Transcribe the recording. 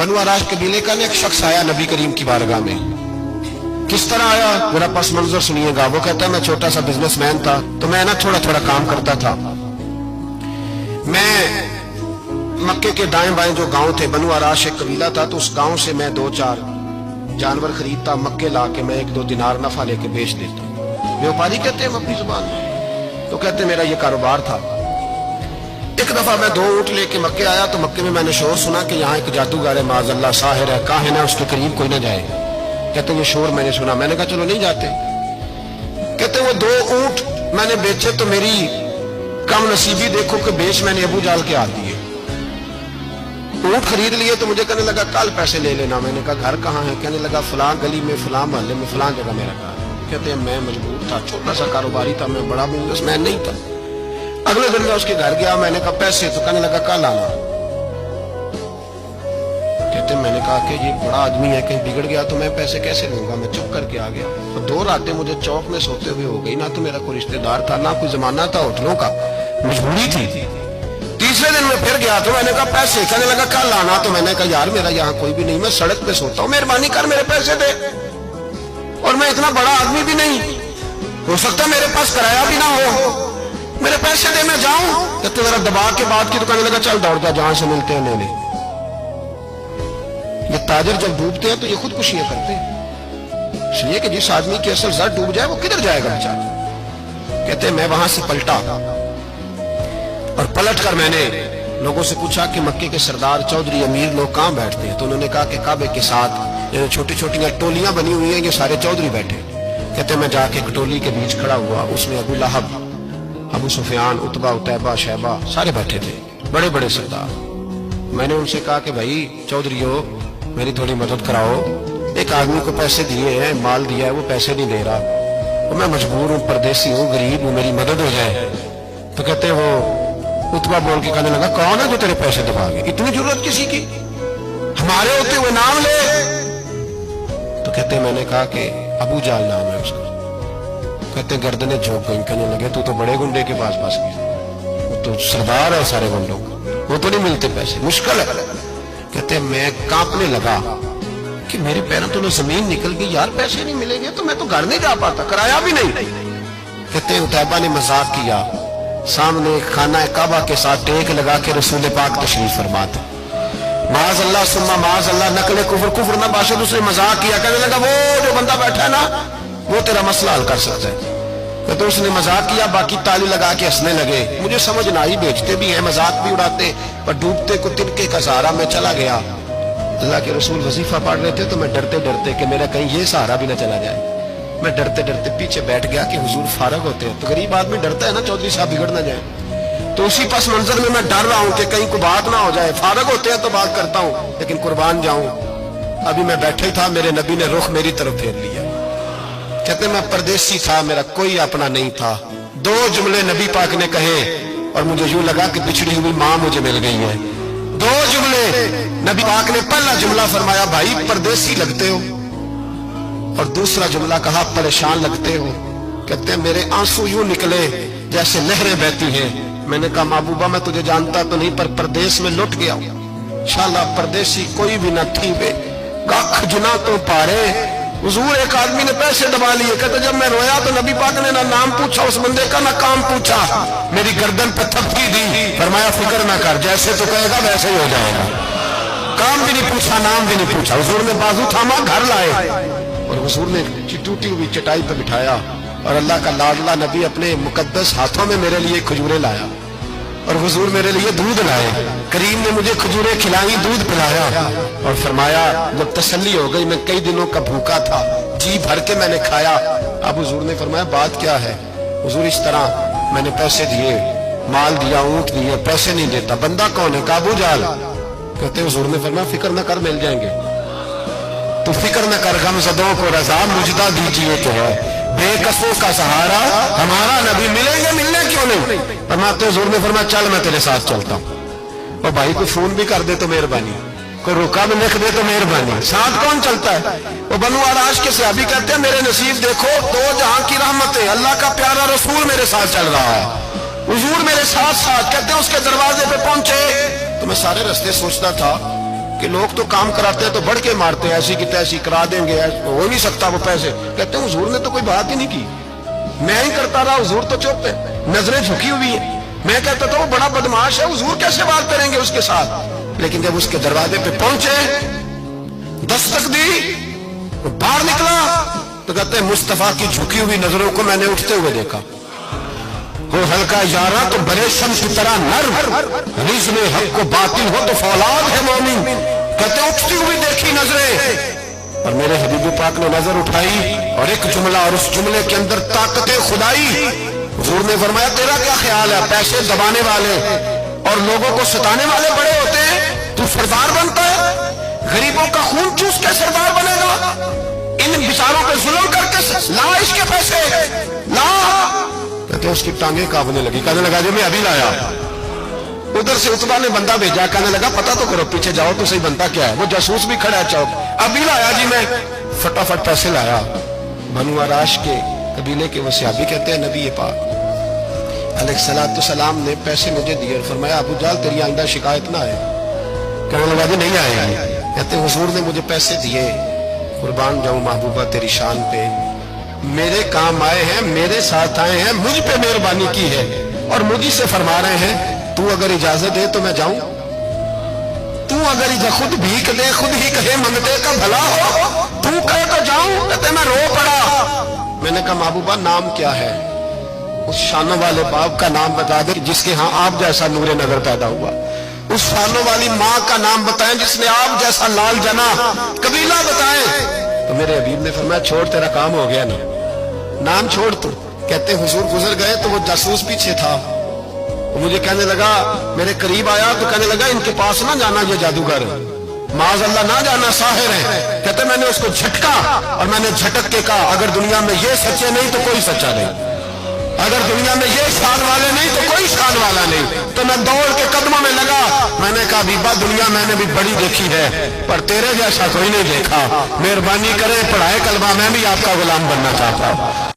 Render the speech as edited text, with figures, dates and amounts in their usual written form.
बनु आराश कबीले का एक शख्स आया नबी करीम की बारगाह में। किस तरह आया मेरा पस मंजर सुनिएगा। वो कहता है मैं छोटा सा बिजनेसमैन था, तो मैं ना थोड़ा थोड़ा काम करता था। मैं मक्के के दाएं बाएं जो गांव थे, बनु आराश एक कबीला था, तो उस गांव से मैं 2-4 जानवर खरीदता, मक्के ला के मैं 1-2 दिनार नफा लेके बेच देता। व्यापारी कहते हैं अपनी जुबान में, तो कहते मेरा ये कारोबार था। एक दफा मैं 2 ऊंट लेके मक्के आया, तो मक्के में मैंने शोर सुना कि यहाँ एक जादूगर है, माज़अल्लाह साहिर है, काहिन है, उसके करीब कोई ना जाए। कहते ये शोर मैंने सुना। मैंने कहा चलो नहीं जाते। कहते वो 2 ऊंट मैंने बेचे तो मेरी कम नसीबी देखो कि बेच मैंने अबू जाल के हाथ दिए। ऊंट खरीद लिए तो मुझे कहने लगा कल पैसे ले लेना। मैंने कहा घर कहाँ है? कहने लगा फलां गली में, फलां मोहल्ले में, फलां जगह मेरा घर। कहते हैं मैं मजबूर था, छोटा सा कारोबारी था, मैं बड़ा बिजनेसमैन नहीं था। अगले दिन मैं उसके घर गया, मैंने कहा पैसे, तो कहने लगा कल आना। कहते मैंने कहा कि ये बड़ा आदमी है, कहीं बिगड़ गया तो मैं पैसे कैसे लूंगा। मैं चुप करके आ गया। तो 2 रातें मुझे चौक में सोते हुए हो गई। ना तो मेरा कोई रिश्तेदार था, ना कोई जमाना था होटलों का, मजबूरी थी। तीसरे दिन मैं फिर गया तो मैंने कहा पैसे, कहने लगा कल आना। तो मैंने कहा यार मेरा यहाँ कोई भी नहीं, मैं सड़क पे सोता हूँ, मेहरबानी कर मेरे पैसे दे, और मैं इतना बड़ा आदमी भी नहीं, हो सकता मेरे पास किराया भी ना हो, मेरे पैसे दे मैं जाऊं। कहते मेरा दबा के बात की। तो कहने लगा चल दौड़ जा, जहां से मिलते हैं ले ले। ये ताजर जब डूबते हैं तो ये खुदकुशियां करते हैं, इसलिए कि जिस आदमी की असल जर डूब जाए वो किधर जाएगा बेचारा। कहते मैं वहां से पलटा, और पलट कर मैंने लोगों से पूछा कि मक्के के सरदार चौधरी अमीर लोग कहां बैठते हैं। तो उन्होंने कहा कि काबे के साथ छोटी छोटी टोलियां बनी हुई हैं, ये सारे चौधरी बैठे। कहते मैं जाके एक टोली के बीच खड़ा हुआ, उसमें अबू लहब, अबू सुफियान, उतबा, उतैबा, शैबा सारे बैठे थे, बड़े बड़े सरदार। मैंने उनसे कहा कि भाई चौधरीओ मेरी थोड़ी मदद कराओ, एक आदमी को पैसे दिए हैं, माल दिया है, वो पैसे नहीं दे रहा, तो मैं मजबूर हूँ, परदेसी हूँ, गरीब हूँ, मेरी मदद हो जाए। तो कहते वो उतबा बोल के कहने लगा कौन है जो तेरे पैसे दबागे, इतनी जरूरत किसी की, हमारे होते हुए नाम ले। तो कहते मैंने कहा कि अबू जाल नाम है उसका। कहते गर्दने झोंक गई। कहने लगे तू तो बड़े गुंडे के पास गया, वो तो सरदार है सारे गुंडों का, वो तो नहीं मिलते पैसे, मुश्किल है। कहते मैं कांपने लगा कि मेरे पैरों तो जमीन निकल गई, यार पैसे नहीं मिलेंगे तो मैं तो घर नहीं जा पाता, किराया भी नहीं। कहते उतैबा ने मजाक किया, सामने खाना काबा के साथ टेक लगा के रसूल पाक तशरीफ फरमाते, माज अल्लाह सुम्मा माज अल्लाह, नकले कुफर कुफर ना बाशद। उसने मजाक किया, कहने लगा वो जो बंदा बैठा है ना वो तेरा मसला हल कर सकता है। तो उसने मजाक किया, बाकी ताली लगा के हंसने लगे। मुझे समझ ना आई, बेचते भी हैं, मजाक भी उड़ाते, पर डूबते को तिनके का सहारा में चला गया। अल्लाह के रसूल वजीफा पढ़ रहे थे, तो मैं डरते डरते कि मेरा कहीं ये सहारा भी ना चला जाए, मैं डरते डरते पीछे बैठ गया कि हुजूर फारग होते हैं। तो गरीब आदमी डरता है ना चौधरी साहब बिगड़ ना जाए, तो उसी पस मंजर में मैं डर रहा हूं कि कहीं कोई बात ना हो जाए। फारग होते हैं तो बात करता हूं, लेकिन कुर्बान जाऊं। अभी मैं बैठा ही था, मेरे नबी ने रुख मेरी तरफ फेर लिया। कहते मैं परदेसी था, मेरा कोई अपना नहीं था। 2 जुमले नबी पाक ने कहे और मुझे यूं लगा कि बिछड़ी हुई मां मुझे मिल गई है। 2 जुमले नबी पाक ने, पहला जुमला फरमाया भाई परदेसी लगते हो, और दूसरा जुमला कहा परेशान लगते हो। कहते मेरे आंसू यूं निकले जैसे नहरें बहती हैं। मैंने कहा महबूबा मैं तुझे जानता तो नहीं, पर परदेश में लुट गया हूं। शाला परदेसी कोई भी न थी बे, कख जुना तो पारे। हुजूर एक आदमी ने पैसे दबा लिए। कहते जब मैं रोया तो नबी पाक ने ना नाम पूछा उस बंदे का, ना काम पूछा, मेरी गर्दन पे थप्पी दी, फरमाया फिक्र ना कर, जैसे तो कहेगा वैसे ही हो जाएगा। काम भी नहीं पूछा, नाम भी नहीं पूछा। हुजूर ने बाजू थामा, घर लाए, और हुजूर ने टूटी हुई चटाई पर बिठाया, और अल्लाह का लाडला नबी अपने मुकद्दस हाथों में मेरे लिए खजूरें लाया, और हुजूर मेरे लिए दूध लाए। करीम ने मुझे खजूरें खिलाई, दूध पिलाया, और फरमाया जब तसल्ली हो गई, मैं कई दिनों का भूखा था, जी भर के मैंने खाया। अब हुजूर ने फरमाया बात क्या है? हुजूर इस तरह मैंने पैसे दिए, माल दिया, ऊंट दिए, पैसे नहीं देता। बंदा कौन है? अबू जाल। कहते हुजूर ने फरमाया फिक्र न कर, मिल जाएंगे, तू फिक्र न कर, गमज़दों को रज़ा मुजदा दीजिए तो है, बेकसों का सहारा हमारा नबी, मिलेंगे, मिलने क्यों नहीं। फरमाते हुजूर ने फरमाया चल मैं तेरे साथ चलता हूँ। और भाई को फोन भी कर दे तो मेहरबानी, कोई रुका भी लिख दे तो मेहरबानी। साथ कौन चलता है? वो बनु आराश के सहाबी कहते हैं मेरे नसीब देखो, 2 जहां की रहमतें, अल्लाह का प्यारा रसूल मेरे साथ चल रहा है, हुजूर मेरे साथ साथ। कहते हैं उसके दरवाजे पे पहुंचे तो मैं सारे रास्ते सोचता था کہ لوگ تو کام کراتے ہیں تو بڑھ کے مارتے ہیں، ایسی کی تیسی کرا دیں گے، ہو نہیں سکتا وہ پیسے. کہتے ہیں حضور نے تو کوئی بات ہی نہیں کی، میں ہی کرتا رہا، حضور تو چپ ہے، نظریں جھکی ہوئی ہیں. میں کہتا تھا وہ بڑا بدماش ہے، حضور کیسے بات کریں گے اس کے ساتھ. لیکن جب اس کے دروازے پہ پہنچے، دستک دی، باہر نکلا تو کہتے ہیں مصطفیٰ کی جھکی ہوئی نظروں کو میں نے اٹھتے ہوئے دیکھا. وہ ہلکا یارا تو بڑے شمس کی طرح نرم، رزم حق کو باطل ہو تو فولاد ہے مومن. کہتے اٹھتی ہوئی دیکھی نظریں، اور میرے حبیب پاک نے نظر اٹھائی اور ایک جملہ، اور اس جملے کے اندر طاقت خدائی. حضور نے فرمایا تیرا کیا خیال ہے، پیسے دبانے والے اور لوگوں کو ستانے والے بڑے ہوتے ہیں، تو سردار بنتا ہے؟ غریبوں کا خون چوس کے سردار بنے گا؟ ان بیچاروں پہ ظلم کر کے لا اس کے پیسے لا. کہتے اس کی ٹانگیں کانپنے لگی. کہنے لگا جی میں ابھی لایا. ادھر سے عتبہ نے بندہ بھیجا، کہنے لگا پتہ تو کرو، پیچھے جاؤ تو صحیح بنتا کیا ہے. وہ جاسوس بھی کھڑا ہے چوک. ابھی لایا جی میں. فٹافٹ پیسے لایا. بنو عراش کے قبیلے کے وہ صحابی کہتے ہیں نبی پاک علیہ الصلوۃ والسلام نے پیسے مجھے دیے اور فرمایا ابو جہل تیری آئندہ شکایت نہ آئے. کہنے لگا جی نہیں آئے گی. کہتے حضور نے مجھے پیسے دیے، قربان جاؤں محبوبہ تیری شان پہ، میرے کام آئے ہیں، میرے ساتھ آئے ہیں، مجھ پہ مہربانی کی ہے اور مجھے سے فرما رہے ہیں تو اگر اجازت دے تو میں جاؤں. تو اگر خود بھیک دے، خود ہی کہے منگتے کا بھلا ہو، تو کہے تو جاؤں. کہتے میں رو پڑا. میں نے کہا محبوبہ نام کیا ہے؟ اس شانوں والے باپ کا نام بتا دے جس کے ہاں آپ جیسا نور نظر پیدا ہوا. اس شانوں والی ماں کا نام بتائیں جس نے آپ جیسا لال جنا. قبیلہ بتائیں. تو میرے حبیب نے فرمایا چھوڑ تیرا کام ہو گیا نا، نام چھوڑ تو. کہتے حضور گزر گئے تو وہ جاسوس پیچھے تھا. وہ مجھے کہنے لگا، میرے قریب آیا تو کہنے لگا ان کے پاس نہ جانا، یہ جادوگر معاذ اللہ نہ جانا، ساحر ہیں. کہتے میں نے اس کو جھٹکا اور میں نے جھٹک کے کہا اگر دنیا میں یہ سچے نہیں تو کوئی سچا نہیں، اگر دنیا میں یہ شان والے نہیں تو کوئی شان والا نہیں. تو میں دوڑ کے قدموں میں لگا. میں نے کہا بیبا دنیا میں نے بھی بڑی دیکھی ہے پر تیرے جیسا کوئی نہیں دیکھا، مہربانی کرے پڑھائے کلمہ، میں بھی آپ کا غلام بننا چاہتا ہوں.